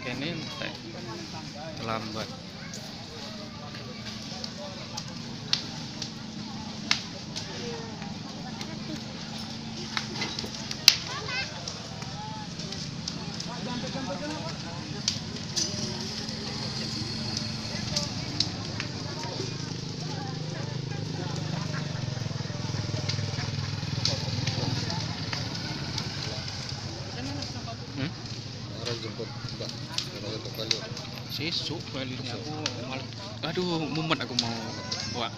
kene entek terlambat. Orang jemput enggak sesuk balik aku malah aduh mumet aku mau bawa